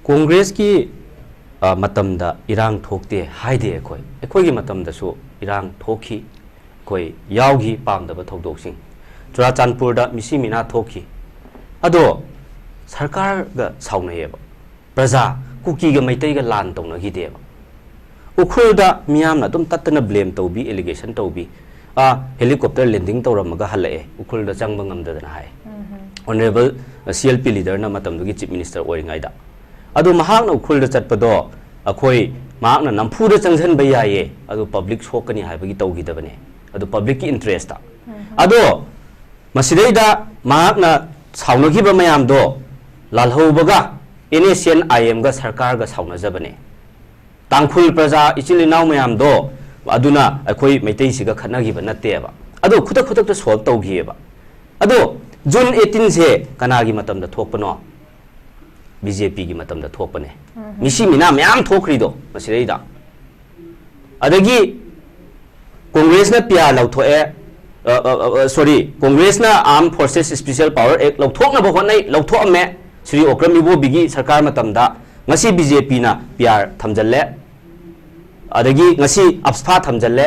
कांग्रेस की मतमदा इरांग थोकते हाइदे अखोई की मतमदसु इरांग थोखी कोई यावगी पामदब थौदोकसिंग चुराचांदपुर दा मिसी मिना थोखी अदो सरकार गा साउनयेब प्रजा कुकी गा मैतै गा लान तौनगिदेब उखुल दा मियामना तुम तत्तना ब्लेम तौबी एलिगेशन तौबी हेलीकॉप्टर लैंडिंग तौरमगा हल्लए उखुल दा चंगब ngamdadana hai honourable CLP leader ना मतमदुगी चीफ मिनिस्टर ओइंगाइदा अदु महाकना उखुल दा चटपदो अखोई महाकना नमफुदा चंगजनबा याये अदु पब्लिक सोकनी हाइबगी तौगिदबने अदु पब्लिक की इंटरेस्ट ता अदो मसिदैदा महाकना साउनगिबा मयामदो लालहौबगा NSN IM गा सरकार गा साउनजबने तांखुल प्रजा इचिल इनाव मयामदो अदुना अखोई मैतैसिगा खनगिबा नत्तेबा अदो खुदा खुदा सॉल्व तौगिएबा अदो जून 18 से कनागी मतमदा थोकपनो BJP की मतमदा थोकपने मिसी मिना मयाम थोखरिदो मसिदैदा अदगी कांग्रेस ना पिया लौथोए सॉरी कांग्रेस ना arm forces special power act लौथोकना बहोनै लौथोअमे श्री ओक्रम इबोबिगी सरकार मतमदा ngasi BJP na PR thamjalle adagi ngasi absfa thamjalle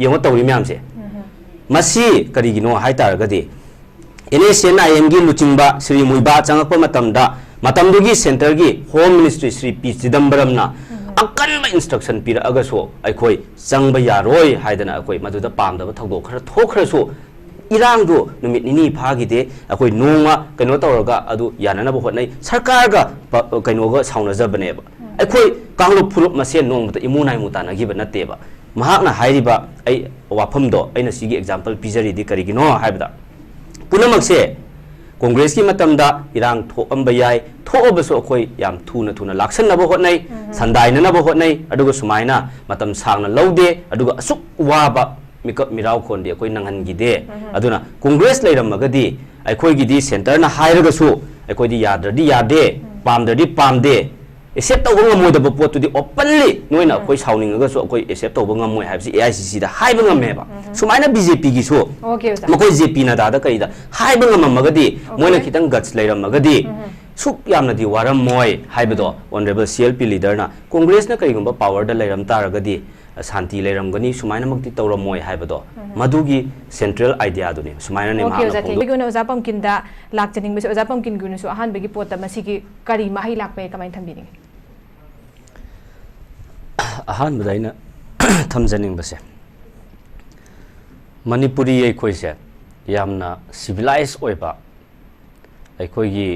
yengo tawri myam se masi karigino haitaragadi NSN IM gi luchingba Sri Muiba changakpa matamda matamdugi center gi home ministry Sri P Chidambaram na akanba instruction pira agaso aikoi changba yaroi haidana akoi maduda pamdaba thogdo khara thokraso इरांग दो नुमित निनी फागिदे अखोई नोंगा कनो तौरगा अदु याननब होतनै सरकार गा कनोगा साउनजबनेबा अखोई कांगलो फुरुप मसे नोंबता इमुनाइ मुतानागिबा नतेबा महाकना हाइरिबा ऐ वाफमदो ऐना सिगी example पिजरिदि करिगिनो हाइबदा पुनमक्से Congress की मतमदा इरांग थोअंबा याय थोअबसो अखोई याम थुना थुना लाक्सननब होतनै संदाइननब होतनै अदुगा सुमाइना मतम सांगना लौदे अदुगा असुक वाबा मिकअप मिराव खोंदे कोई नंगनगिदे अदुना कांग्रेस लेरमगदी अखोइगिदी सेंटर ना हाइरगसु अखोइदी यादरदी यादे पामदरदी पामदे एक्सेप्ट तौबा ngमोइदब पोतुदी ओपनली नोइना अखोइ साउनिंगगसु अखोइ एक्सेप्ट तौबा ngमोइ हाइबसि AICC दा हाइबा ngमेबा सुमाइना BJP गिसु मखोइ JP ना दादा कइदा हाइबा ngममगदी मोइना खितंग गट्स लेरमगदी सुक यामनदी वारम मोय हाइबदो ऑनरेबल CLP लीडर ना कांग्रेस ना कइगुंबा पावर दा लेरम तारगदी शांति लेरमगनी सुमाइनमक्ति तौरमोय हाइबदो मधुगी सेंट्रल आइडिया दुने सुमाइना ने मा बिगुन ओजा पमकिन दा लाक्चनिंग बसे ओजा पमकिन गुनुसु अहान बगी पोत मसिगी करी माहि लाकपे कमाइन थंबिनि अहान बदाइना थमजनिंग बसे मणिपुरी एखोइसे यामना सिविलाइज ओइबा एखोइगी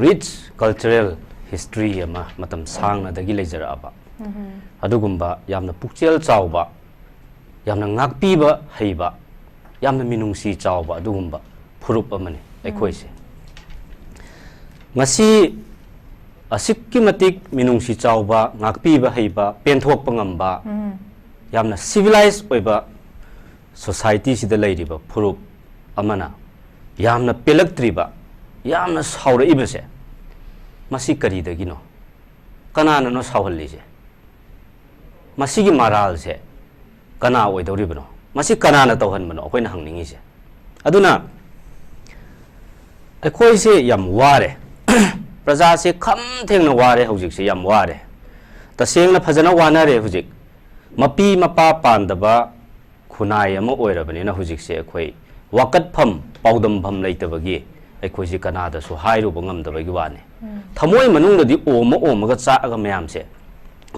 रिच कल्चरल हिस्ट्री अमा मतम सांगना दगी लेजराबा अदुगुम्बा यामना पुक्चेल चावबा यामना ngakpiba heiba yamna minungsi chawba adugumba phurup amane aikhoise ngasi asikki matik minungsi chawba ngakpiba heiba penthokpa ngamba yamna civilized oiba society sida leiriba phurup amana yamna pelaktriba yamna sauraibase masi karidagino kanana no sawhallise मसीगी माराल से कना ओइदौरिबनो मसी कनाना तौहनबनो अखोइना हंगनिंगिसे अदुना अखोइ से याम वारे प्रजा से खम थेंगना वारे हौजिक से याम वारे तसेंगना फजना वानारे हुजिक मपी मपा पांदबा खुनाय अमा ओइरबनिना हुजिक से अखोइ वाकतफम पाउदमफम लेतबगी अखोइ से कनादा सु हाइरुब ngamdabagi वाने थमोइ मनुंगदि ओमगा चागा मयाम से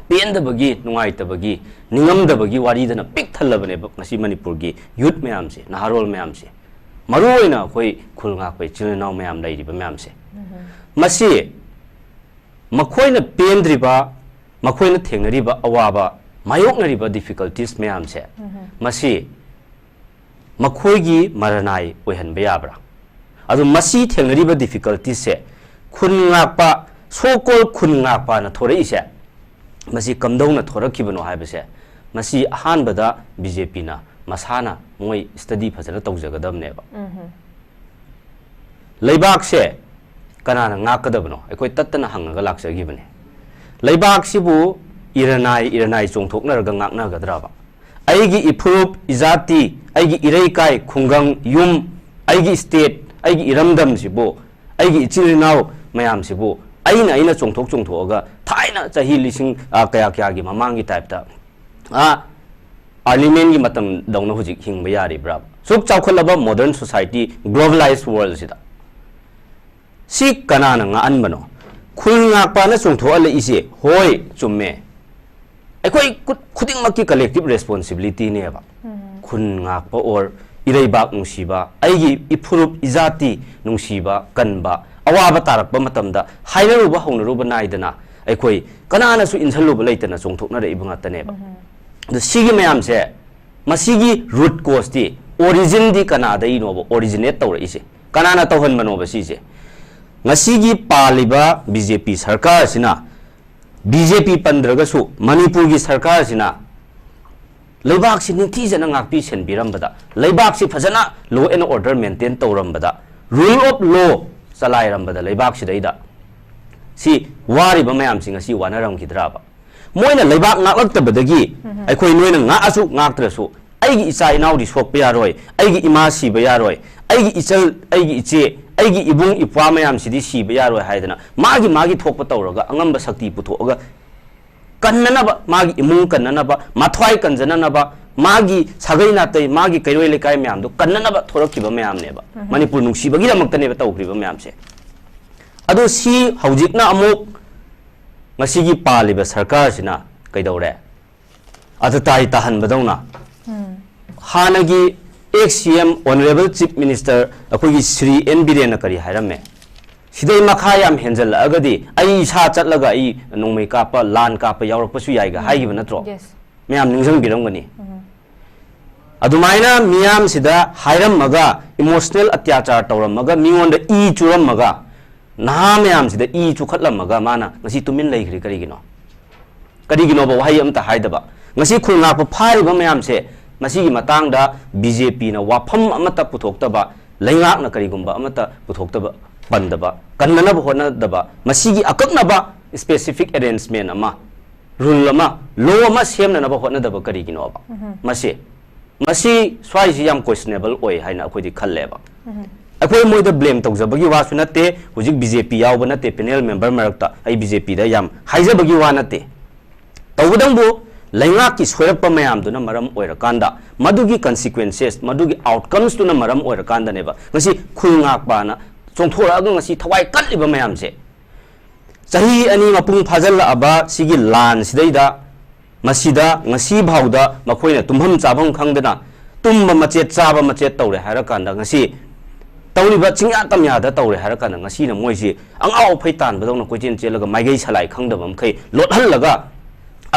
पेंदबगी नुंगाइतबगी निंगमदबगी वारीदना pick थल्लबने ngasi manipur gi youth mayam se naharol mayam se maruoina khoi khulnga khoi chilnaw mayam leiriba mayam se masi makhoina pendriba makhoina thengnariba awaba mayoknariba difficulties mayam se masi makhoigi maranai oihanba yabra adu masi thengnariba difficulties se khungakpa so-called khungakpa na thorei se मसी कमदौना थोरखिबनो हाइबसे मसी अहानबदा BJP ना मसाना मोय study फजना तौजगदबनेबा लैबाक से कनाना ngakadabno अखोय तत्तना हंगगा लाक्सगिबने लैबाक सिबु इरनाय चोंथोकनरगा ngaknagद्राबा अइगी इफुरुप इजाति अइगी इरैकाय खुंगंग yum अइगी state अइगी इरमदम सिबु अइगी इचिलनाव मयाम सिबु ꯑꯩꯅ ꯆꯣꯡꯊꯣꯛꯑꯒ ꯊꯥꯏꯅ ꯆꯍꯤ ꯂꯤꯁꯤꯡ ꯀꯌꯥꯒꯤ ꯃꯃꯥꯡꯒꯤ ꯇꯥꯏꯞꯇ ꯑꯥꯔꯂꯤꯃꯦꯟꯒꯤ ꯃꯇꯝꯗꯧꯅ ꯍꯧꯖꯤꯛ ꯍꯤꯡꯕ ꯌꯥꯔꯤꯕ꯭ꯔꯥ ꯁꯨꯛ ꯆꯥꯎꯈꯠꯂꯕ ꯃꯣꯗꯔꯟ ꯁꯣꯁꯥꯏꯇꯤ ꯒ꯭ꯂꯣꯕꯦꯂꯥꯏꯖ ꯋꯥꯔꯜꯁꯤꯗ ꯁꯤ ꯀꯅꯥꯅ ꯉꯥꯛꯍꯟꯕꯅꯣ ꯈꯨꯜ ꯉꯥꯛꯄꯅ ꯆꯣꯡꯊꯣꯛꯍꯜꯂꯛꯏꯁꯦ ꯍꯣꯏ ꯆꯨꯝꯃꯦ ꯑꯩꯈꯣꯏ ꯈꯨꯗꯤꯡꯃꯛꯀꯤ ꯀꯂꯦꯛꯇꯤꯕ ꯔꯦꯁꯄꯣꯟꯁꯤꯕꯤꯂꯤꯇꯤꯅꯦꯕ ꯈꯨꯟ ꯉꯥꯛꯄ ꯑꯣꯔ ꯏꯔꯩꯕꯥꯛ ꯅꯨꯡꯁꯤꯕ ꯑꯩꯒꯤ ꯏꯐꯨꯔꯨꯞ ꯏꯖꯥꯇꯤ ꯅꯨꯡꯁꯤꯕ ꯀꯟꯕ ꯑꯋꯥꯕ ꯇꯥꯔꯛꯄ ꯃꯇꯝꯗ ꯍꯥꯏꯅꯔꯨꯕ ꯍꯧꯅꯔꯨꯕ ꯅꯥꯏꯗꯅ ꯑꯩꯈꯣꯏ ꯀꯅꯥꯅꯁꯨ ꯏꯟꯁꯜꯂꯨꯕ ꯂꯩꯇꯅ ꯆꯣꯡꯊꯣꯛꯅꯔꯛꯏꯕ ꯉꯥꯛꯇꯅꯦꯕ ꯑꯗꯣ ꯁꯤꯒꯤ ꯃꯌꯥꯝꯁꯦ ꯃꯁꯤꯒꯤ ꯔꯨꯠ ꯀꯣꯁꯇꯤ ꯑꯣꯔꯤꯖꯤꯟꯗꯤ ꯀꯅꯥꯗꯩꯅꯣꯕ ꯑꯣꯔꯤꯖꯤꯅꯦꯠ ꯇꯧꯔꯛꯏꯁꯦ ꯀꯅꯥꯅ ꯇꯧꯍꯟꯕꯅꯣꯕ ꯁꯤꯁꯦ ꯉꯁꯤꯒꯤ ꯄꯥꯜꯂꯤꯕ BJP ꯁꯔꯀꯥꯔꯁꯤꯅ BJP ꯄꯟꯗ꯭ꯔꯒꯁꯨ ꯃꯅꯤꯄꯨꯔꯒꯤ ꯁꯔꯀꯥꯔꯁꯤꯅ ꯂꯩꯕꯥꯛꯁꯤ ꯅꯤꯡꯊꯤꯖꯅ ꯉꯥꯛꯄꯤ ꯁꯦꯟꯕꯤꯔꯝꯕꯗ ꯂꯩꯕꯥꯛꯁꯤ ꯐꯖꯅ ꯂꯣ ꯑꯦꯟ ꯑꯣꯔꯗꯔ ꯃꯦꯟꯇꯦꯟ ꯇꯧꯔꯝꯕꯗ ꯔꯨꯜ ꯑꯣꯐ ꯂꯣ ꯆꯂꯥꯏꯔꯝꯕꯗ ꯂꯩꯕꯥꯛꯁꯤꯗꯩꯗ ꯁꯤ ꯋꯥꯔꯤꯕ ꯃꯌꯥꯝꯁꯤꯡ ꯑꯁꯤ ꯋꯥꯅꯔꯝꯈꯤꯗ꯭ꯔꯥꯕ ꯃꯣꯏꯅ ꯂꯩꯕꯥꯛ ꯉꯥꯛꯂꯛꯇꯕꯗꯒꯤ ꯑꯩꯈꯣꯏ ꯅꯣꯏꯅ ꯉꯥꯛꯑꯁꯨ ꯉꯥꯛꯇ꯭ꯔꯁꯨ ꯑꯩꯒꯤ ꯏꯆꯥ ꯏꯅꯥꯎꯗꯤ ꯁꯣꯛꯄ ꯌꯥꯔꯣꯏ ꯑꯩꯒꯤ ꯏꯃꯥ ꯁꯤꯕ ꯌꯥꯔꯣꯏ ꯑꯩꯒꯤ ꯏꯆꯜ ꯑꯩꯒꯤ ꯏꯆꯦ ꯑꯩꯒꯤ ꯏꯕꯨꯡ ꯏꯄ꯭ꯋꯥ ꯃꯌꯥꯝꯁꯤꯗꯤ ꯁꯤꯕ ꯌꯥꯔꯣꯏ ꯍꯥꯏꯗꯅ ꯃꯥꯒꯤ ꯊꯣꯛꯄ ꯇꯧꯔꯒ ꯑꯉꯝꯕ ꯁꯛꯇꯤ ꯄꯨꯊꯣꯛꯑꯒ ꯀꯟꯅꯅꯕ ꯃꯥꯒꯤ ꯏꯃꯨꯡ ꯀꯟꯅꯅꯕ ꯃꯊ꯭ꯋꯥꯏ ꯀꯟꯖꯅꯅꯕ ꯃꯥꯒꯤ ꯁꯥꯒꯩ ꯅꯥꯇꯩ ꯃꯥꯒꯤ ꯀꯩꯔꯣꯏ ꯂꯩꯀꯥꯏ ꯃꯌꯥꯝꯗꯣ ꯀꯟꯅꯅꯕ ꯊꯣꯔꯛꯈꯤꯕ ꯃꯌꯥꯝꯅꯦꯕ ꯃꯅꯤꯄꯨꯔ ꯅꯨꯡꯁꯤꯕꯒꯤꯗꯃꯛꯇꯅꯦꯕ ꯇꯧꯈ꯭ꯔꯤꯕ ꯃꯌꯥꯝꯁꯦ ꯑꯗꯣ ꯁꯤ ꯍꯧꯖꯤꯛꯅ ꯑꯃꯨꯛ ꯉꯁꯤꯒꯤ ꯄꯥꯜꯂꯤꯕ ꯁꯔꯀꯥꯔꯁꯤꯅ ꯀꯩꯗꯧꯔꯦ ꯑꯇꯇꯥꯏ ꯇꯥꯍꯟꯕꯗꯧꯅ ꯍꯥꯟꯅꯒꯤ ex-CM ꯑꯣꯅꯔꯦꯕꯜ ꯆꯤꯐ ꯃꯤꯅꯤꯁꯇꯔ ꯑꯩꯈꯣꯏꯒꯤ ꯁ꯭ꯔꯤ N ꯕꯤꯔꯦꯟꯅ ꯀꯔꯤ ꯍꯥꯏꯔꯝꯃꯦ ꯁꯤꯗꯩ ꯃꯈꯥ ꯌꯥꯝ ꯍꯦꯟꯖꯜꯂꯛꯑꯒꯗꯤ ꯑꯩ ꯏꯁꯥ ꯆꯠꯂꯒ ꯑꯩ ꯅꯣꯡꯃꯩ ꯀꯥꯞꯄ ꯂꯥꯟ ꯀꯥꯞꯄ ꯌꯥꯎꯔꯛꯄꯁꯨ ꯌꯥꯏꯒ ꯍꯥꯏꯈꯤꯕ ꯅꯠꯇ꯭ꯔꯣ ꯃꯌꯥꯝ ꯅꯤꯡꯁꯤꯡꯕꯤꯔꯝꯒꯅꯤ ꯑꯗꯨꯃꯥꯏꯅ ꯃꯤꯌꯥꯝꯁꯤꯗ ꯍꯥꯏꯔꯝꯃꯒ ꯏꯃꯣꯁꯅꯦꯜ ꯑꯇ꯭ꯌꯥꯆꯥꯔ ꯇꯧꯔꯝꯃꯒ ꯃꯤꯉꯣꯟꯗ ꯏ ꯆꯨꯔꯝꯃꯒ ꯅꯍꯥ ꯃꯌꯥꯝꯁꯤꯗ ꯏ ꯆꯨꯈꯠꯂꯝꯃꯒ ꯃꯥꯅ ꯉꯁꯤ ꯇꯨꯃꯤꯟ ꯂꯩꯈ꯭ꯔꯤ ꯀꯔꯤꯒꯤꯅꯣꯕ ꯋꯥꯍꯩ ꯑꯃꯇ ꯍꯥꯏꯗꯕ ꯉꯁꯤ ꯈꯨꯜ ꯉꯥꯛꯄ ꯐꯥꯔꯤꯕ ꯃꯌꯥꯝꯁꯦ ꯃꯁꯤꯒꯤ ꯃꯇꯥꯡꯗ BJPꯅ ꯋꯥꯐꯝ ꯑꯃꯠꯇ ꯄꯨꯊꯣꯛꯇꯕ ꯂꯩꯉꯥꯛꯅ ꯀꯔꯤꯒꯨꯝꯕ ꯑꯃꯠꯇ ꯄꯨꯊꯣꯛꯇꯕ ꯄꯟꯗꯕ ꯀꯟꯅꯅꯕ ꯍꯣꯠꯅꯗꯕ ꯃꯁꯤꯒꯤ ꯑꯀꯛꯅꯕ ꯁ꯭ꯄꯦꯁꯤꯐꯤꯛ ꯑꯦꯔꯦꯟꯖꯃꯦꯟ ꯑꯃ ꯔꯨꯜ ꯑꯃ ꯂꯣ ꯑꯃ ꯁꯦꯝꯅꯅꯕ ꯍꯣꯠꯅꯗꯕ ꯀꯔꯤꯒꯤꯅꯣꯕ ꯃꯁꯤ ꯁ꯭ꯋꯥꯏꯁꯤ ꯌꯥꯝ ꯀꯣꯏꯁꯅꯦꯕꯜ ꯑꯣꯏ ꯍꯥꯏꯅ ꯑꯩꯈꯣꯏꯗꯤ ꯈꯜꯂꯦꯕ ꯑꯩꯈꯣꯏ ꯃꯣꯏꯗ ꯕ꯭ꯂꯦꯝ ꯇꯧꯖꯕꯒꯤ ꯋꯥꯁꯨ ꯅꯠꯇꯦ ꯍꯧꯖꯤꯛ BJP ꯌꯥꯎꯕ ꯅꯠꯇꯦ ꯄꯦꯅꯦꯜ ꯃꯦꯝꯕꯔ ꯃꯔꯛꯇ ꯑꯩ BJPꯗ ꯌꯥꯝ ꯍꯥꯏꯖꯕꯒꯤ ꯋꯥ ꯅꯠꯇꯦ ꯇꯧꯕꯗꯪꯕꯨ ꯂꯩꯉꯥꯛꯀꯤ ꯁꯣꯏꯔꯛꯄ ꯃꯌꯥꯝꯗꯨꯅ ꯃꯔꯝ ꯑꯣꯏꯔꯀꯥꯟꯗ ꯃꯗꯨꯒꯤ ꯀꯟꯁꯤꯀ꯭ꯋꯦꯟꯁꯦꯁ ꯃꯗꯨꯒꯤ ꯑꯥꯎꯠꯀꯝꯁꯇꯨꯅ ꯃꯔꯝ ꯑꯣꯏꯔꯀꯥꯟꯗꯅꯦꯕ ꯉꯁꯤ ꯈꯨꯜ ꯉꯥꯛꯄꯅ ꯆꯣꯡꯊꯣꯔꯛꯑꯒ ꯉꯁꯤ ꯊꯋꯥꯏ ꯀꯠꯂꯤꯕ ꯃꯌꯥꯝꯁꯦ ꯆꯍꯤ 2 ꯃꯄꯨꯡ ꯐꯥꯖꯤꯜꯂꯛꯑꯕ ꯁꯤꯒꯤ ꯂꯥꯟꯁꯤꯗꯩꯗ ꯃꯁꯤꯗ ꯉꯁꯤ ꯐꯥꯎꯗ ꯃꯈꯣꯏꯅ ꯇꯨꯝꯐꯝ ꯆꯥꯐꯝ ꯈꯪꯗꯅ ꯇꯨꯝꯕ ꯃꯆꯦꯠ ꯆꯥꯕ ꯃꯆꯦꯠ ꯇꯧꯔꯦ ꯍꯥꯏꯔꯀꯥꯟꯗ ꯉꯁꯤ ꯇꯧꯔꯤꯕ ꯆꯤꯡꯌꯥ ꯇꯝꯌꯥꯗ ꯇꯧꯔꯦ ꯍꯥꯏꯔꯀꯥꯟꯗ ꯉꯁꯤꯅ ꯃꯣꯏꯁꯤ ꯑꯉꯥꯎ ꯑꯐꯩ ꯇꯥꯟꯕꯗꯧꯅ ꯀꯣꯏꯆꯦꯟ ꯆꯦꯜꯂꯒ ꯃꯥꯏꯒꯩ ꯁꯂꯥꯏ ꯈꯪꯗꯕ ꯃꯈꯩ ꯂꯣꯠꯍꯜꯂꯒ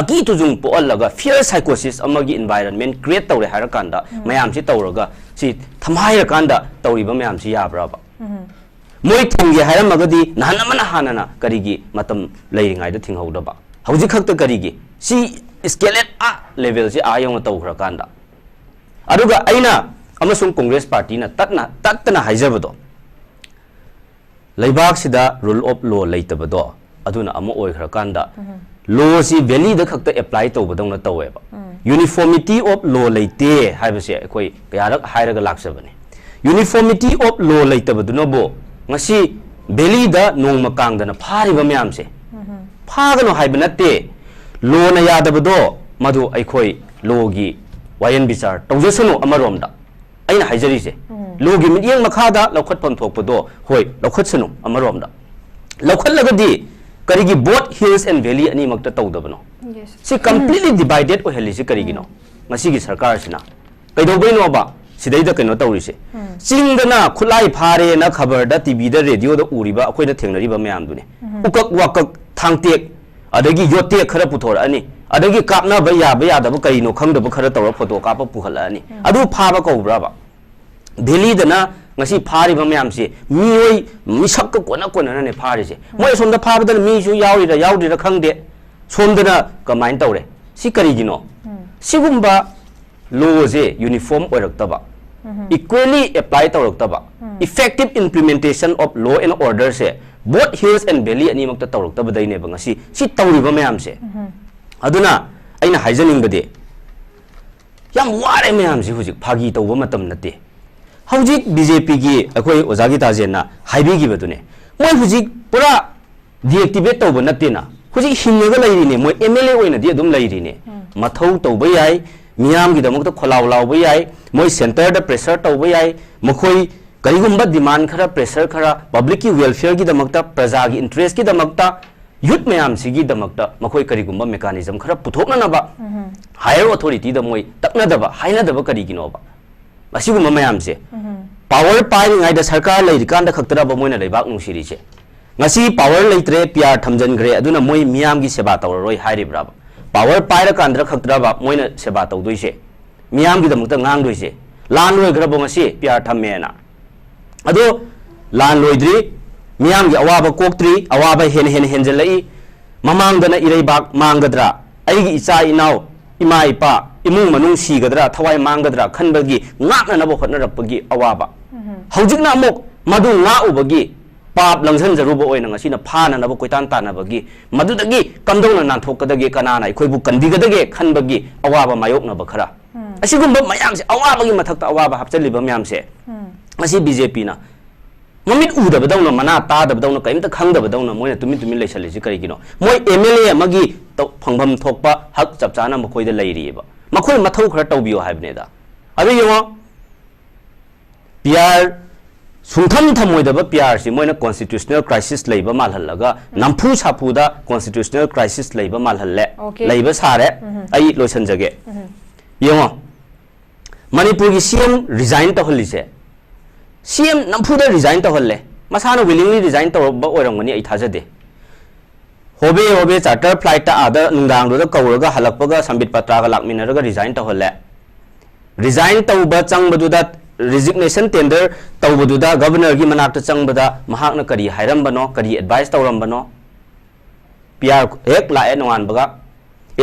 ꯑꯀꯤ ꯇꯨꯖꯨꯡ ꯄꯣꯛꯍꯜꯂꯒ ꯐꯤꯌꯔ ꯁꯥꯏꯀꯣꯁꯤꯁ ꯑꯃꯒꯤ ꯏꯟꯚꯥꯏꯔꯟꯃꯦꯟ ꯀ꯭रिꯌꯦꯠ ꯇꯧꯔꯦ ꯍꯥꯏꯔꯀꯥꯟꯗ ꯃꯌꯥꯝꯁꯤ ꯇꯧꯔꯒ ꯁꯤ ꯊꯝꯍꯥꯏꯔꯀꯥꯟꯗ ꯇꯧꯔꯤꯕ ꯃꯌꯥꯝꯁꯤ ꯌꯥꯕ꯭ꯔꯥꯕ ꯃꯣꯏ ꯊꯤꯡꯒꯦ ꯍꯥꯏꯔꯝꯃꯒꯗꯤ ꯅꯍꯥꯟ ꯑꯃꯅ ꯍꯥꯟꯅꯅ ꯀꯔꯤꯒꯤ ꯃꯇꯝ ꯂꯩꯔꯤꯉꯩꯗ ꯊꯤꯡꯍꯧꯗꯕ ꯍꯧꯖꯤꯛ ꯈꯛꯇ ꯀꯔꯤꯒꯤ ꯁꯤ ꯏꯁꯀꯦꯂꯦꯠ ꯂꯦꯚꯦꯜꯁꯤ ꯌꯧꯅ ꯇꯧꯈ꯭ꯔꯀꯥꯟꯗ ꯑꯗꯨꯒ ꯑꯩꯅ ꯑꯃꯁꯨꯡ ꯀꯣꯡꯒ꯭ꯔꯦꯁ ꯄꯥꯔꯇꯤꯅ ꯇꯠꯇꯅ ꯍꯥꯏꯖꯕꯗꯣ ꯂꯩꯕꯥꯛꯁꯤꯗ ꯔꯨꯜ ꯑꯣꯐ ꯂꯣ ꯂꯩꯇꯕꯗꯣ ꯑꯗꯨꯅ ꯑꯃ ꯑꯣꯏꯈ꯭ꯔꯀꯥꯟꯗ ꯂꯣꯁꯤ ꯚꯦꯂꯤꯗ ꯈꯛꯇ ꯑꯦꯄ꯭ꯂꯥꯏ ꯇꯧꯕꯗꯧꯅ ꯇꯧꯋꯦꯕ ꯌꯨꯅꯤꯐꯣꯔꯃꯤꯇꯤ ꯑꯣꯐ ꯂꯣ ꯂꯩꯇꯦ ꯍꯥꯏꯕꯁꯦ ꯑꯩꯈꯣꯏ ꯀꯌꯥꯔꯛ ꯍꯥꯏꯔꯒ ꯂꯥꯛꯆꯕꯅꯤ ꯌꯨꯅꯤꯐꯣꯔꯃꯤꯇꯤ ꯑꯣꯐ ꯂꯣ ꯂꯩꯇꯕꯗꯨꯅꯕꯨ ꯉꯁꯤ ꯚꯦꯂꯤꯗ ꯅꯣꯡꯃ ꯀꯥꯡꯗꯅ ꯐꯥꯔꯤꯕ ꯃꯌꯥꯝꯁꯦ ꯐꯥꯒꯅꯣ ꯍꯥꯏꯕ ꯅꯠꯇꯦ ꯂꯣꯅ ꯌꯥꯗꯕꯗꯣ ꯃꯗꯨ ꯑꯩꯈꯣꯏ ꯂꯣꯒꯤ ꯋꯥꯌꯦꯟ ꯕꯤꯆꯥꯔ ꯇꯧꯖꯁꯅꯨ ꯑꯃꯔꯣꯝꯗ ꯑꯩꯅ ꯍꯥꯏꯖꯔꯤꯁꯦ ꯂꯣꯒꯤ ꯃꯤꯠꯌꯦꯡ ꯃꯈꯥꯗ ꯂꯧꯈꯠꯐꯝ ꯊꯣꯛꯄꯗꯣ ꯍꯣꯏ ꯂꯧꯈꯠꯁꯅꯨ ꯑꯃꯔꯣꯝꯗ ꯂꯧꯈꯠꯂꯒꯗꯤ ꯀꯔꯤꯒꯤ ꯕꯣꯠ ꯍꯤꯜꯁ ꯑꯦꯟ ꯚꯦꯂꯤ ꯑꯅꯤꯃꯛꯇ ꯇꯧꯗꯕꯅꯣ ꯁꯤ ꯀꯝꯄ꯭ꯂꯤꯠꯂꯤ ꯗꯤꯚꯥꯏꯗꯦꯠ ꯑꯣꯏꯍꯜꯂꯤꯁꯤ ꯀꯔꯤꯒꯤꯅꯣ ꯉꯁꯤꯒꯤ ꯁꯔꯀꯥꯔꯁꯤꯅ ꯀꯩꯗꯧꯕꯩꯅꯣꯕ ꯁꯤꯗꯩꯗ ꯀꯩꯅꯣ ꯇꯧꯔꯤꯁꯦ ꯆꯤꯡꯗꯅ ꯈꯨꯠꯂꯥꯏ ꯐꯥꯔꯦꯅ ꯈꯕꯔꯗ ꯇꯤꯚꯤꯗ ꯔꯦꯗꯤꯑꯣꯗ ꯎꯔꯤꯕ ꯑꯩꯈꯣꯏꯅ ꯊꯦꯡꯅꯔꯤꯕ ꯃꯌꯥꯝꯗꯨꯅꯤ ꯎꯀꯛ ꯋꯥꯀꯛ ꯊꯥꯡꯇꯦꯛ ꯑꯗꯒꯤ ꯌꯣꯠꯇꯦꯛ ꯈꯔ ꯄꯨꯊꯣꯔꯛꯑꯅꯤ ꯑꯗꯒꯤ ꯀꯥꯞꯅꯕ ꯌꯥꯕ ꯌꯥꯗꯕ ꯀꯔꯤꯅꯣ ꯈꯪꯗꯕ ꯈꯔ ꯇꯧꯔ ꯐꯣꯇꯣ ꯀꯥꯞꯄ ꯄꯨꯈꯠꯂꯛꯑꯅꯤ ꯑꯗꯨ ꯐꯥꯕ ꯀꯧꯕ꯭ꯔꯥꯕ ꯚꯦꯂꯤꯗꯅ ꯉꯁꯤ ꯐꯥꯔꯤꯕ ꯃꯌꯥꯝꯁꯤ ꯃꯤꯑꯣꯏ ꯃꯤꯁꯛꯀ ꯀꯣꯟꯅꯅꯅꯦ ꯐꯥꯔꯤꯁꯦ ꯃꯣꯏ ꯑꯁꯣꯝꯗ ꯐꯥꯕꯗꯅ ꯃꯤꯁꯨ ꯌꯥꯎꯔꯤꯔꯥ ꯌꯥꯎꯗ꯭ꯔꯤꯔꯥ ꯈꯪꯗꯦ ꯁꯣꯝꯗꯅ ꯀꯃꯥꯏꯅ ꯇꯧꯔꯦ ꯁꯤ ꯀꯔꯤꯒꯤꯅꯣ ꯁꯤꯒꯨꯝꯕ ꯂꯣꯁꯦ ꯌꯨꯅꯤꯐꯣꯔꯝ ꯑꯣꯏꯔꯛꯇꯕ equally apply tꯧꯔꯛꯇꯕ effective implementation of law and order se both hills and valley ani makta tꯧꯔꯛꯇꯕꯗꯩꯅꯦ ngasi si tꯧꯔꯤꯕ ꯃꯌꯥꯝꯁꯦ aduna aina haijaningbade yam ware mayamsi hujik phagi tauba matam nate hujik BJP gi akoi ojagi tajenna haibigibadune moi hujik pura deactivate tauba natina huji hinnaga lairine moi MLA oina di adum lairine mathau tauba yai miyam gi damok ta kholaw lawba yai moi center da pressure tauba yai makhoi karigumba demand khara pressure khara public ki welfare gi damak ta praja gi interest gi damak ta youth mayam sigi damak ta makhoi karigumba mechanism khara puthokna na ba higher authority da moi takna da ba haina da ba kari gi no ba asigumba mayam se power pai ngai da sarkar lai kan da khaktara ba moina leibak nu siri che ngasi power leitre PR thamjan gre aduna moi miyam gi seba tawroi hairi braba power pai ra kan da khaktara ba moina seba taw doi se miyam gi damak ta ngang doi se lan loi gra bo ngasi PR thamme na ado lan loidri miyam gi awaba koktri awaba hen henjelai mamang dana irei bak manggadra aigi icha inaw ima ipa imung manung sigadra thawai manggadra khanbagi ngakna na bo khotna rapagi awaba haujikna amok madu nga ubagi pap langsan jaruba oina ngasina phana na bo koitan tana bagi madudagi kamdongna nan thokadagi kanana ikhoibu kandigadage khanbagi awaba mayokna ba khara asigumba mayam se awabagi mathakta awaba hapchaliba mayam se ngasi BJP na mamit udabadawna mana tadabadawna kaimta khangdabadawna moina tumin leisalisi karigino moi MLA amagi phangbam thokpa hak chapchana makoida leiriba makhoi mathau khara tawbiyo haibneda abi yongo PR sungtham thamoidaba PR si moina constitutional crisis leiba malhallaga nampu sapu da constitutional crisis leiba malhalle leiba sare ai loisanjage yongo manipur gi CM resign tawhalise CM nampuda resign tawhalle masana willingly resign tawba oirangani ai thajade hobe charter flight ta ada nungdang do da kawraga halakpaga sambit patra ga lakminaraga resign tawhalle resign tawba changbadu da resignation tender tawbadu da governor gi manakta changbada mahakna kari hairambano kari advice tawrambano PR ek la enwan baga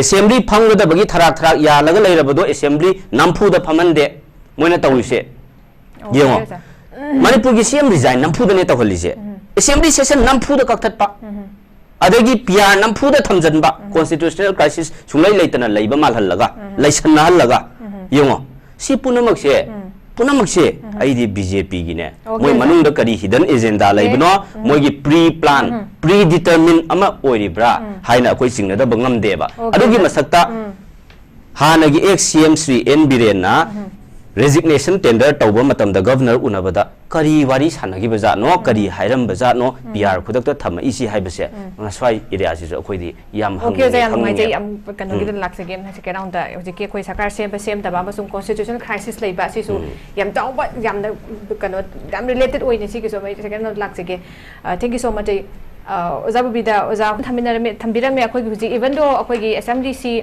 assembly phangda bagi tharak ya laga leirabado assembly nampuda phamande moina tawise yengo Manipur ki CM resign nampuda ne tawhalise assembly session nampuda kakthatpa adagi PR nampuda thamjanba constitutional crisis sunglai leitana leiba malhallaga leisanna hallaga yengo si punamakse aidi BJP gi ne moi manungda kari hidden agenda leibno moi gi pre plan predetermined ama oiribra haina koi singna da bangam deba adugi masakta hanagi ex CM Sri N Biren na resignation tender tauba matam da governor unabada kari wari sanagi baza no kari hairam baza no PR khudakta thama isi haibase ngaswai area si jo khoi di yam hang okay ja yam ngai je yam kan gi da lakse game ha ke round da ji ke khoi sakar sem da ba masung constitutional crisis leiba si su yam tauba yam da kan yam related oi ni si ke so mai second lakse ke thank you so much oza bida oza thambirame akhoi gi even though akhoi gi assembly si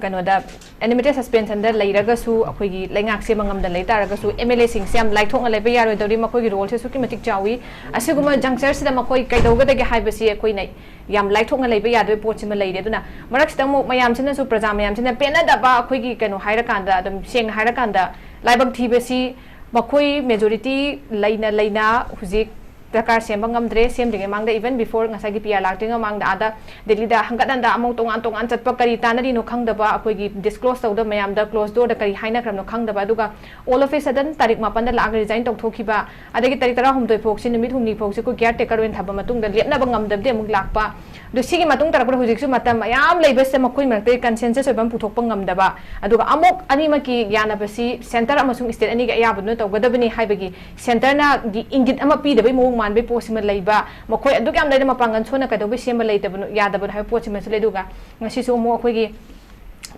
kanoda animated suspension da leiraga su akhoi gi lengak se mangam da leitaraga su MLA sing sem like thong alai yaroi dori makhoi gi role se su ki matik chawi asiguma juncture sida makhoi kai doga da ge haibasi akhoi nai yam like thong alai yadoi pot sima leire duna marak sida mo mayam sina su praja mayam sina pena da ba akhoi gi kano haira kanda adum seng haira kanda laibak thibasi makhoi majority leina huzik Dakar sembang ngamdre sem dengan mangda even before ngasagi PR lakting mangda ada Delhi da hangkatan da among tongan chatpa kari tanari no khang da ba akoi gi disclose tawda mayam da close door da kari haina kram no khang da ba duga all of a sudden tarik 8 da lag resign tok thoki ba adagi tarik 13 phok sin numit humni phok se ko caretaker wen thaba matung da lepna ba ngam da de muk lakpa do sigi matung tarak ba hujik su matam ayam leibes se makoi makte consensus oibam puthok pa ngam da ba aduga amok ani maki yana basi center amasung state ani ga ya bu no tawgada bani haibagi center na gi ingit ama pi da bai mo man be posima leiba makoi aduk yam leida mapangan sona ka do be sema leida bu ya da bu ha posima se leiduga ngasi su mo khoi gi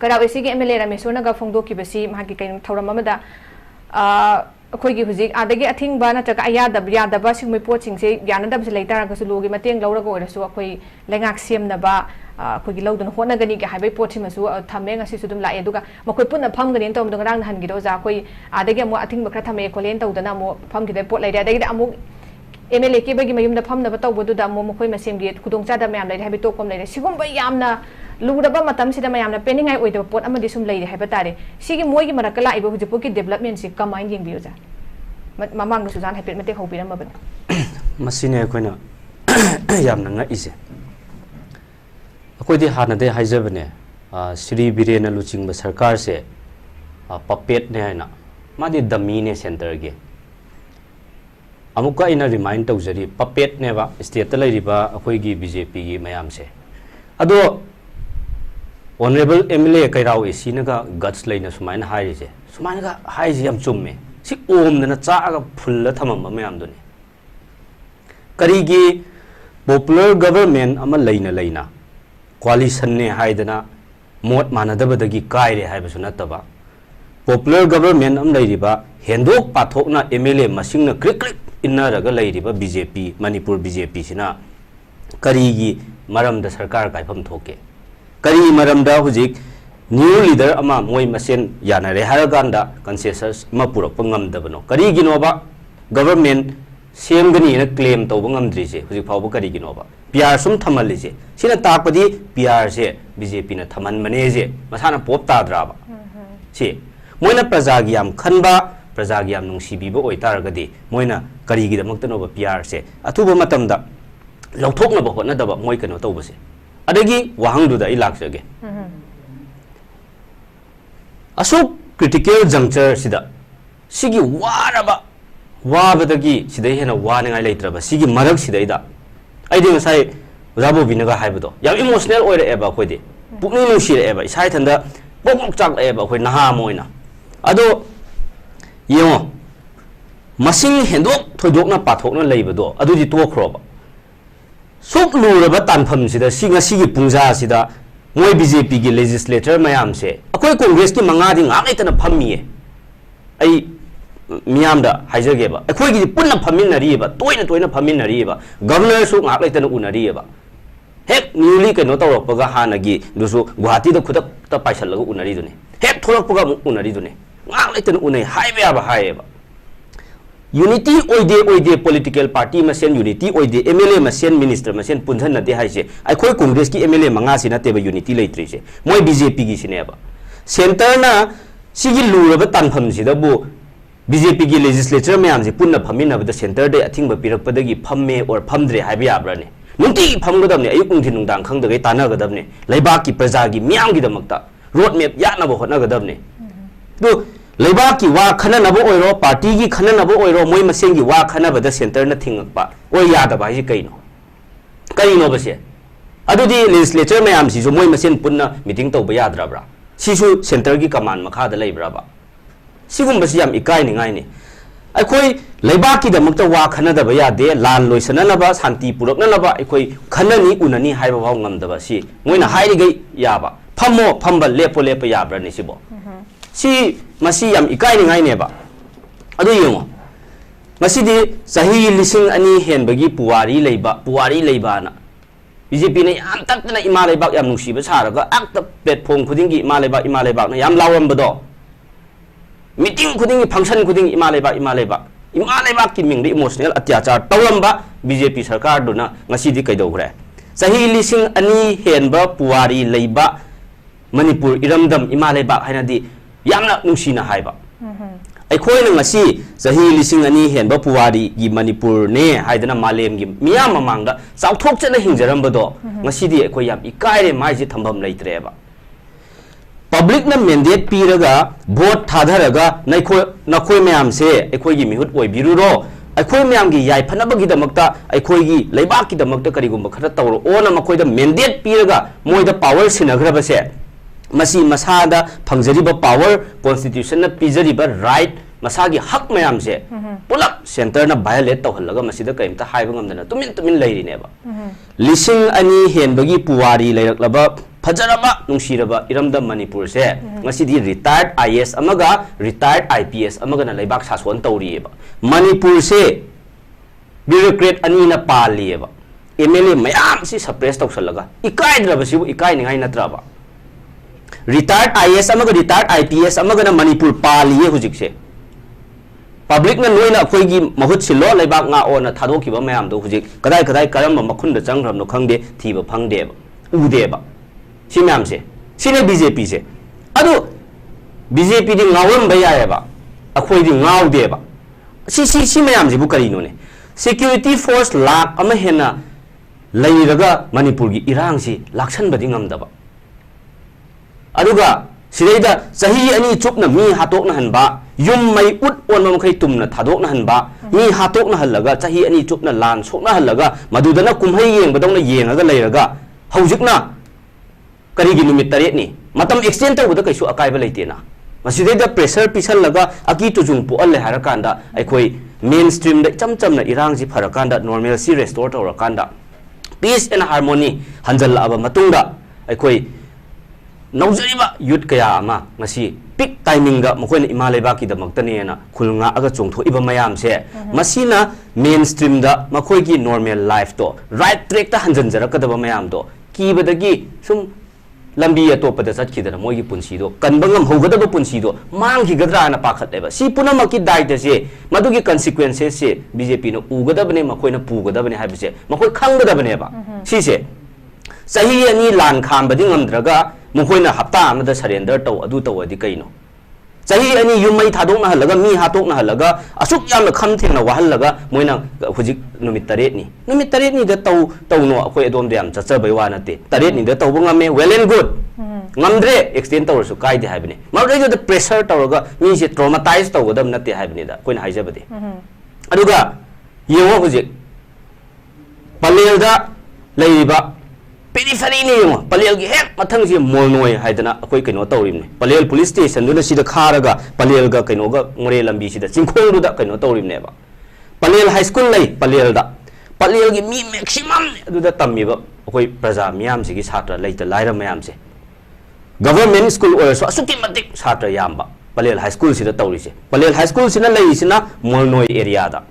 karawe si gi MLA ramesona ga phongdo ki basi ma gi kain thoram amada akhoi gi huzik adagi athing ba na taka ya da ba sing mai poching se yana da se leitara ga su logi mateng laura go su akhoi lengak sem na ba akhoi gi lawdun hona gani ga haibai pochima su thame ngasi su dum lae duga makoi punna pham gani tom dong rang han gi do ja akhoi adagi mo athing ba kha thame kolen tawdana mo pham gi de pot leida adagi da amu MLA ke bagi mayum da phamna ba tawbu da mo mokoi masem gi khudong cha da mayam lai habi to kom lai sigum ba yamna lugdaba matam sida mayamna peningai oidaba pot amadi sum lai haiba tare sigi moi gi marakala iba hujipu ki development si kamai yeng biu ja mamang da sujan happy mate hobi ram ban masine koina yamna nga ise akoi di hana de haijabane Sri Birena luching ba sarkar se puppet ne na madi dummy ne center ge amuka ina remind tawjari puppet neba state ta lairiba akhoi gi BJP gi mayam se ado honorable MLA kairao AC naga guts laina sumaina hairi je sumaina ga hairi yam chumme si om na cha ga phulla thamam mayam done kari gi popular government ama laina coalition ne haidana mot manadabadagi kaire haibasu nataba popular government am lairiba hendok pathokna MLA masingna krik innaraga lairiba BJP Manipur BJP sina karigi maramda sarkar kaifam thoke kari maramda hujik new leader ama moi masen yanare haraganda consensus ma purak pangamdabano karigi noba government semgani na claim tawba ngamdri je hujik phawba karigi noba PR sum thamalli je sina takpadi PR se BJP na thaman mane je masana pop tadraba si moina prajagi yam khanba prajagi yam nungsibiba oitaragadi moina karigi damakta noba PR se athuba matamda lauthokna ba hotna daba moi kano tawba se adagi wahangdu da ilaksage asuk critical juncture sida sigi waraba wabadagi sidai hena waningai leitraba sigi marak sidai da aidi ngasai rabo binaga haibado yam emotional oire eba khoide pukni nushire eba isai thanda bokok chak eba khoi naha moina ado yengo masing hendok thodokna pathokna leibado aduji tokhroba sok luraba tanpham sida singa sigi pungja sida moi BJP gi legislature mayam se akoi congress ki manga di ngak itana phammiye ai miyam da haijage ba akoi gi punna phaminari ba toina phaminari ba governor su ngak itana unari ba hek newly kano tawrapga hanagi dusu guwahati da khudak ta paisalaga unari dune hek thorakpaga unari dune ngak itana unai haiba ba haiba unity oide political party masen unity oide MLA masen minister masen punjan na de haise ai khoi congress ki MLA manga sina teba unity leitri se moi BJP gi sineba center na sigi luraba tanpham sida bu BJP gi legislature mayam ji punna phamina ba center de athingba pirakpadagi phamme or phamdre haiba yabrane nunti phamgadamne ayuk ungthi nungdang khangdagai tanagadamne laibak ki praja gi miyam gi damakta road map yana ba hotnagadamne du leibaki wa khana nabo oiro party gi khana nabo oiro moi masengi wa khana bada center na thingakpa oi yada ba ji kaino base adudi legislature mayam si jo moi masen punna meeting to ba yadra bra sisu center gi command makha da leibra ba sigum basi yam ikai ni ngai ni akhoi leibaki da makta wa khana da ba yade lan loisana na ba shanti purak na ba akhoi khana ni unani haiba baw ngam da ba si moina hairi gai yaba phammo phambal lepo yabra ni sibo si masi yam ikai ni ngai ne ba adu yengo masi di sahi lising ani hen bagi puwari leiba na BJP ne yam takna ima leibak yam nungsi ba saraga akta platform khuding gi ima leibak na yam lawram bado meeting khuding function khuding ima leibak ki ming ri emotional atyachar tawram ba BJP sarkar duna ngasi di kaidau gre sahi lising ani hen ba puwari leiba Manipur iramdam ima leibak haina di yamna nungsina haiba akhoi na ngasi sahi lising ani hen ba puwari gi Manipur ne haidana malem gi miyam mamangda chauthok chana hingjarambado ngasi di akhoi yam ikaire mai ji thambam leitreba public na mandate piraga vote thadharaga nakhoi mayam se akhoi gi mihut oi biruro akhoi mayam gi yai phanabagi damakta akhoi gi leibak ki damakta karigumba khara tawro ona makhoi da mandate piraga moida power sinagraba se masi masada phangjariba power constitution na pijariba right masagi hak mayam se pulap center na violate tawhallaga masida kaimta haiba ngamdana tumin leiri neba lising ani henbagi puwari leiraklaba fajaraba nungsiraba iramda Manipur se ngasidi retired IS amaga retired IPS amaga na leibak saswan tawrieba Manipur se bureaucrat ani na palieba MLA mayam si suppress tawsallaga ikaidraba sibu ikai ningai natraba retired IS amaga retired IPS amaga na Manipur paliye hujikse public na noina khoi gi mahut silo leibak nga ona thadoki ba mayam do hujik kadai karamba makhunda changram no khangde thiba phangde ba ude ba si mayam se sine BJP se adu BJP di ngawam ba ya ba akhoi di ngawde ba si mayam ji bu kari no ne security force lak ama hena leiraga Manipur gi irang si laksan ba di ngamda ba aduga sidaida sahi ani chupna mi hatok na hanba yum mai ut on mam khai tumna thadok na hanba mi hatok na halaga chahi ani chup na lan sok na halaga madudana kumhai yeng badong na yengaga leiraga haujikna karigi numit taret ni matam extend tawda kaisu akai ba leite na maside da pressure pisal laga aki tujung pu alle harakanda aikoi mainstream da cham na irang ji pharakanda normal si restore tawrakanda peace and harmony hanjal aba matungda aikoi naujariba youth kaya ama ngasi peak timing ga mokoi na imaleba ki da maktani na khulnga aga chongtho iba mayam se masina mainstream da mokoi gi normal life to right track ta hanjan jarakada ba mayam do kibadagi sum lambi atoppada chatkidana moigi punsido kanbangam hogadaba punsido manghigadra na pakhatleba si punamaki daita se madugi consequences se BJP no ugadabane makoina pugadabane haibse makoi khanggadabane ba si se sahi ani lan khambadi ngamdraga makoina hapta amada surrender taw adu tawadi kaino sahi ani yumai thadok na halaga mi hatok na halaga asuk yamna kham thengna wahalaga moina hujik numit taret ni da taw no akoi adom de am chacha bai wa na te taret ni da taw ngame well and good ngamdre extend taw su kai de haibne mawdai da pressure tawga mi se traumatize taw godam na te haibne da koina haijabade aduga yewo hujik palel da leiba periphery ni yo palel gi hek mathang ji molnoi haidana akoi kaino tawrimne palel police station duna sida kharaga palel ga kaino ga ngore lambi sida chingkhong du da kaino tawrimne ba palel high school lai palel da palel gi mi maximum du da tammi ba akoi praja miyam sigi satra laita laira mayam se government school or so asuki matik satra yamba palel high school sida tawri se palel high school sina lai sina molnoi area da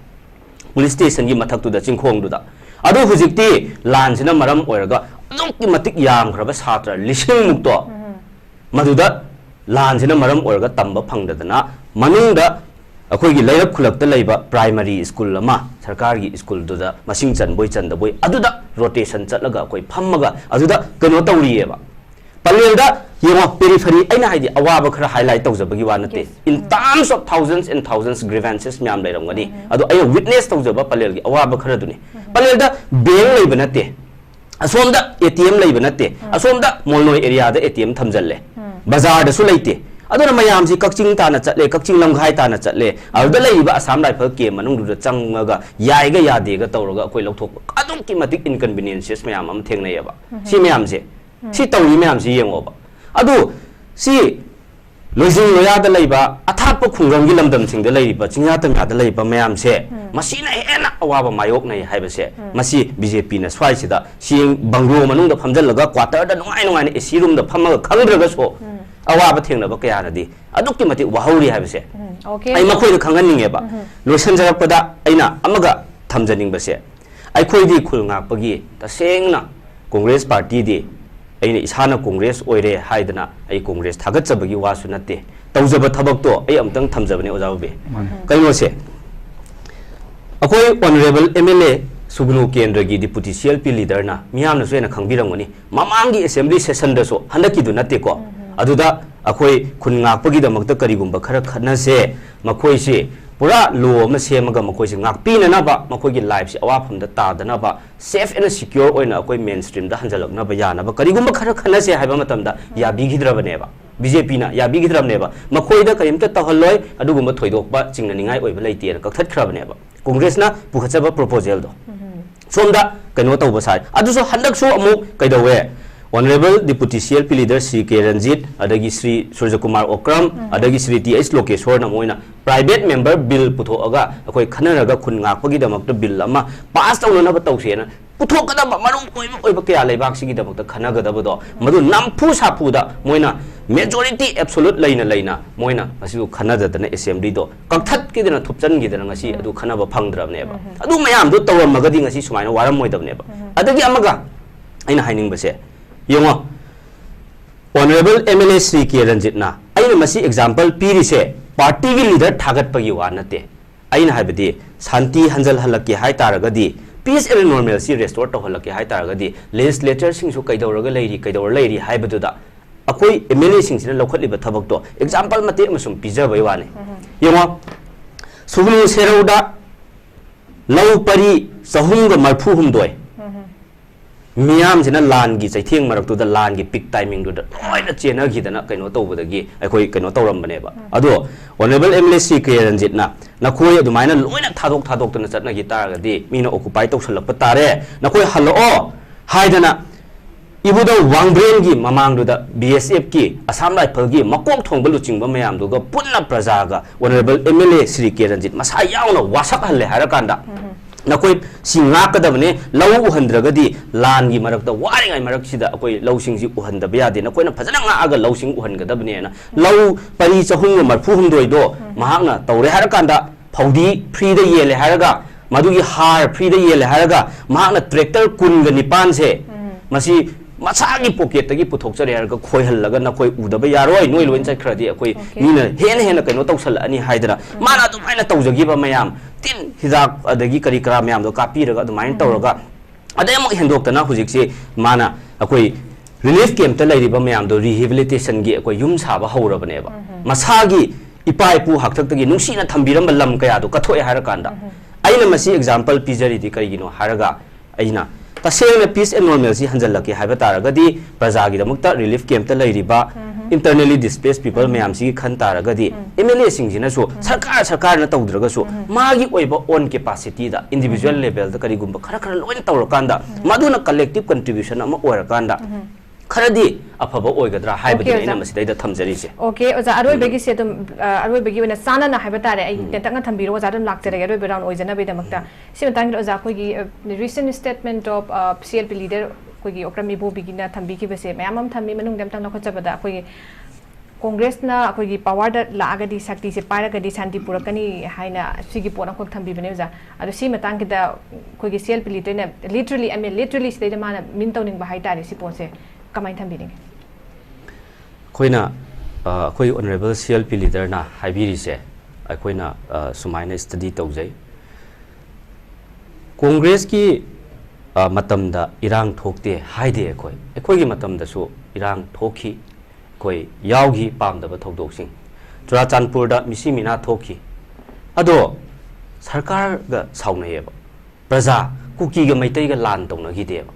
police station gi mathak tu da chingkhong du da adu hujikti lan sina maram oiraga adukki matik yam khraba satra lising mukto maduda lan sina maram oiraga tamba phangdadana manungda akhoi gi lairap khulakta leiba primary school lama sarkar gi school duda masing chan boy chan da boy aduda rotation chatlaga akhoi phammaga aduda kano tawriyeba palelda yengo periphery aina haidi awaba khara highlight tawjabagi wa nate in terms of thousands and thousands grievances myam leiramgani adu ayo witness tawjaba palel gi awaba khara duni palelda bank leiba nate asomda ATM leiba nate asomda molnoi area da ATM thamjalle bazar da su leite aduna mayam si kakching ta na chatle kakching lamghai ta na chatle aduda leiba asam rifle ke manung du changaga yaiga yade ga tawraga akoi lokthok adum ki matik inconveniences mayam am thengnayaba si mayam se si tawri mayam si yengoba adu si lojing loyada leiba athapa khungram gi lamdam singda leiba chingya tamya da leiba mayam se masina hena awaba mayok nei haiba se masi BJP na swai sida sing bangro manung da phamjalaga quarter da nungai ni AC room da phamaga khangdraga so awaba thengnaba kaya na di adukki mati wahauri haiba se okay ai makhoi da khanganinge ba losan jarakpada aina amaga thamjaning ba se ai khoi di khulnga pagi ta sengna Congress party di aina isana Congress oire haidana ai Congress thagachabagi wasu natte tawjaba thabak to ai amtang thamjabani ojabe kaino se akoi honorable MLA Sugnu Kendra gi deputy CLP leader na miyam na soena khangbiramgani mamangi assembly session da so handaki du natte ko aduda akoi khungakpagi da makta karigumba khara khana se makoi se pura lo ma semaga makoi se ngakpi na ba makoi gi life se awafam da ta da na ba safe and secure oina akoi mainstream da hanjalak na ba ya na ba karigumba khara khana se haiba matam da ya bigidra bane ba BJP na ya bigidra bane ba makoi da karimta tahalloi adugumba thoidok ba chingna ningai oiba leite na kaktat khra bane ba Congress na pukhachaba proposal do somda kaino tawba sai adu so handak so amu kaidawe Honorable Deputy CLP Leader Sri K. Ranjit, adagi Sri Surjakumar Okram, adagi Sri T.H. Lokeshwar na moina private member bill putho aga akoi khanaraga khungakpagi damakta bill ama pass tawna na batawse na putho kada marung oiba kaya laibak sigi damakta khanaga dabado madu nampu sapu da moina majority absolute laina moina asiu khanada dana assembly do kakthat ki dana thupchan gi dana ngasi adu khanaba phangdrabne ba adu mayam do tawamagadi ngasi sumaina waram moidabne ba adagi amaga aina haining base Yungo Honorable MLA Sri K. Ranjit na aina masi example piri se party gi leader thagat pagi wa nate aina haibadi santi hanjal halaki hai taragadi peace and normalcy restore to halaki hai taragadi legislature sing su kaidawraga leiri haibadu da akoi MLA sing sina lokhatli ba thabak to example mate masum pija bai wa ne yungo sugnu serauda lau pari sahunga marphu humdoi मियाम से लान की चैथिंग मरक्तुदा लान की pick timing दुदा लोइना चेनगिदना कइनो तौबदगी अखोई कइनो तौरमबनेबा अदो honourable MLC के रंजितना नखोई अदुमाइना लोइना थादोक तना चटनगी तारगदी Meena occupy तौसलप तारे नखोई hello हाइदना इबुदा वांग्ब्रेन की ममांगदुदा BSF की असम राइफल की मकोक थोंग लुचिंग मयामदुगा पुन्ना प्रजागा ऑनरेबल एमएलए श्री के रंजित मसा यावना वासक हल्ले हारकांदा नकोई सिंगाकदबने लौ उहंद्रगदी लान की मरकता वारिंगाई मरकसिदा अकोई लौसिंग जी उहंदब यादे नकोइना फजना ngaga लौसिंग उहनगदबने ना लौ परि चहुंग मरफु हुंदोइदो महांगना तौरे हारकांदा फौदी फ्री द येले हारगा मदुगी हार फ्री द येले हारगा महांगना ट्रैक्टर कुनग निपान से मसी मसागी पॉकेट तगी पुथोकचरे हारगा खोयहल्लगा नकोई उदब यारोय नोय लोइन चखरदी अकोई मीना हेन कइनो तौसल अनि हाइदरा माना दुमाइना तौजगिबा मयाम तीन हिदाक अदगी करी करा मैम दो कापीरगा अदुमाइन तौरगा अदमक हेंदोक्तना हुजिकसे माना अकोई रिलीफ कैंप त लैरिबा मैम दो रिहेबिलिटेशन गी अकोई युम साबा हौरबनेबा मसागी इपाइपु हाक्थक्तगी नुसीना थंबिरम लम कया दो कथोय हारकांदा आइना मसी एग्जांपल पिजरिदी करिगिनो हारगा आइना तसेंग पीस एंड नॉर्मलसी हंजलके हाइबा तारगदी प्रजागिदमक्ता रिलीफ कैंप त लैरिबा इंटरनली डिस्प्लेस पीपल मैम सी खन तारगदी एमएलए सिंजिनसु सरकार न तौद्रगसु मागी ओइबा ओन कैपेसिटी दा इंडिविजुअल लेवल दा करिगुंबा खरा लोइन तौरकांदा मदुना कलेक्टिव कंट्रीब्यूशन अमा ओरकांदा खरदी अफबा ओइगद्रा हाइबदी इना मसिदैदा थमजरिसे ओके ओजा अरोइबेगी से तुम अरोइबेगी वना साना ना हाइबा तारे आई तेंतंगा थंबिरो ओजा दम लाक्तरे अरोइबे राउंड ओइजना बेदमक्ता सिमतांग ओजा कोगी recent statement of CLP leader कोगी ओक्रमी बोबिगिना थंबी की बसे मैम थंबी मनुंग देमतंग नखचबदा कोगी कांग्रेस ना कोगी पावर दा लागदी शक्ति से पारगदी शांति पुरकनी हाइना सिगी पोना को थंबी बने ओजा अदो सी मतंग दा कोगी सीएलपी लीडर ने लिटरली आई मीन लिटरली से माना मिन तौनिंग बहाई तारे सि पोसे कमाइन थंबिनिंग खोइना खोइ ऑनरेबल सीएलपी लीडर ना हाइबिरिसे खोइना सुमाइना स्टडी तौजै कांग्रेस की मतमदा इरांग थोकते हाइदे अखोई मतमदसु इरांग थोखी कोई यावगी पामदब थौदोकसिंग चुराचांदपुर मिसी मिना थोखी अदो सरकार गा साउनयेबा प्रजा कुकी गा मैतै गा लान तौनगिदेबा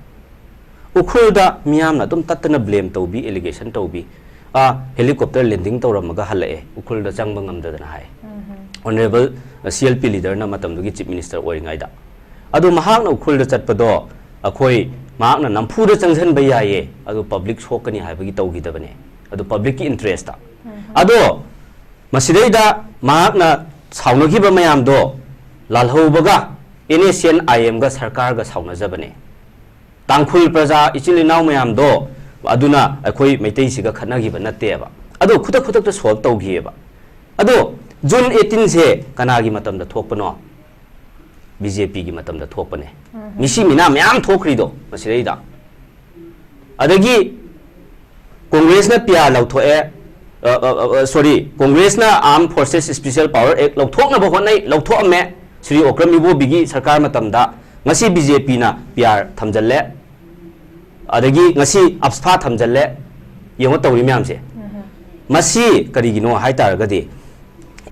उखुलदा मियामना तुम तत्तना ब्लेम तौबी एलिगेशन तौबी हेलीकॉप्टर लैंडिंग तौरमगा हलए उखुलदा चंगबा ngamdadana हाय ऑनरेबल सीएलपी लीडर ना मतमदुगी चीफ मिनिस्टर ओइंगाइदा अदो महांगना उखुलदा चटपदो अखोई महांगना नंफुदा चंगजन बयाये अदो पब्लिक सोकनी हाइबगी तौगिदबने अदो पब्लिक की इंटरेस्ट ता अदो मसिदैदा महांगना साउनगिबा मयाम दो लालहौबगा एनएसएन आईएम गा सरकार गा साउनजबने तांखुल प्रजा इचिलिनाव मयाम दो अदुना अखोई मैतै सिगा खनगिबा नतेबा अदो खुदक खुदक सॉल्व तौगिएबा अदो जून 18 से कनागी मतमदा थोकपनो बीजेपी की मतमदा थोकपने मिसी मिना म्याम थोकरिदो मसिदैदा अदगी कांग्रेस ना पिया लौथोए सॉरी कांग्रेस ना arm forces special power act लौथोकनबो होनै लौथोअमे श्री ओक्रम इबो बिगी सरकार मतमदा ngasi बीजेपी ना प्यार थमजल्ले अदगी ngasi अप्सफा थमजल्ले यंग तौरी म्याम से मसी करिगिनो हाइतारगदि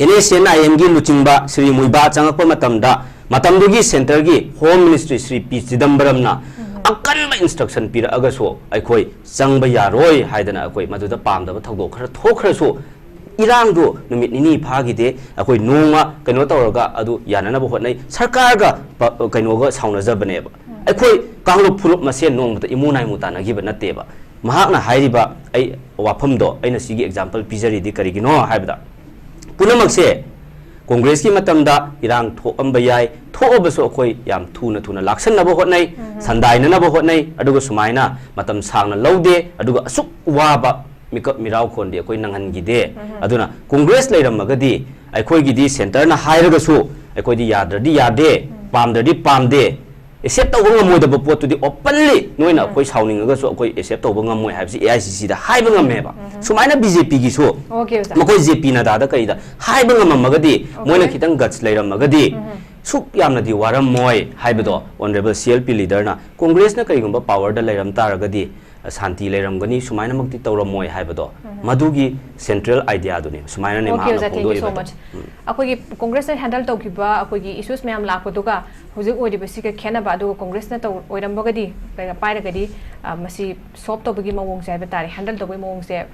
एनएसएन आईएम गी लुचिंबा श्री मुइबा चंगकप मतमदुगी सेंटर की होम मिनिस्ट्री श्री पी चिदंबरमना अकनबा इंस्ट्रक्शन पीर अगसो अखोई चंगबा यारोय हाइदना अखोई मदुदा पामदबा थौदो खर थोखरसो इरांगदो नुमित निनी फागिदे अखोई नोंगा कनो तौरगा अदु याननबो होनै सरकारगा कनोगा साउनजबनेबा अखोई कांगलो फुरुप मसे नोंगबता इमुनाइ मुतानागिबा नतेबा महाकना हाइरिबा आई वाफमदो अइना सिगी एग्जांपल पिजरिदि करिगिनो हाइबदा पुनमकसे कांग्रेस की मतमदा इरांग थोअंबा याय थोअबसो अखोई याम थुना लाक्सननबो होनै संदाइननबो होनै अदुगा सुमाइना मतम सांगना लौदे अदुगा असुक वाबा मिकअप मिराव खोंदे अखोई नंगनगिदे अदुना कांग्रेस लेरमगदी अखोईगिदी सेंटर ना हाइरगसु अखोईदी याद्रदी यादे पामददी पामदे एक्सेप्ट तौबा ngमोदबो पोतुदी ओपनली नोइना अखोई साउनिंगगसु अखोई एक्सेप्ट तौबा ngमोय हाइबसि एआईसीसी दा हाइबा ngमेबा सुमाइना बीजेपी की सो मखोई जेपी ना दादा कइदा हाइबा ngममगदी मोइना खितंग गट्स लेरमगदी सुक यामनदी वारम मोय हाइबदो ऑनरेबल सीएलपी लीडर ना कांग्रेस ना कइगुंबा पावर दा लेरम तारगदी शांति लेरमगनी सुमाइना मक्ति तौरमोय हाइबदो मधुगी सेंट्रल आइडिया दुने सुमाइना ने Okay, माना thank you so फोंदो much. अखोगी Congress ने हैंडल तौखिबा अखोगी इश्यूज मैम लाखोदुगा हुजिक ओइदिबसी के खेनबा दु कांग्रेस ने तौ ओइरमबगदी पाइरगदी मसी सॉल्व तौबगी मवोंग से बतारे हैंडल तौबगी मवोंग से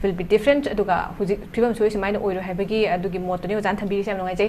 will be different aduga hujiक फिबम सोइ सुमाइना ओइरो हाइबगी अदुगी मोतनी ओजान Thumby से नंगाइ जे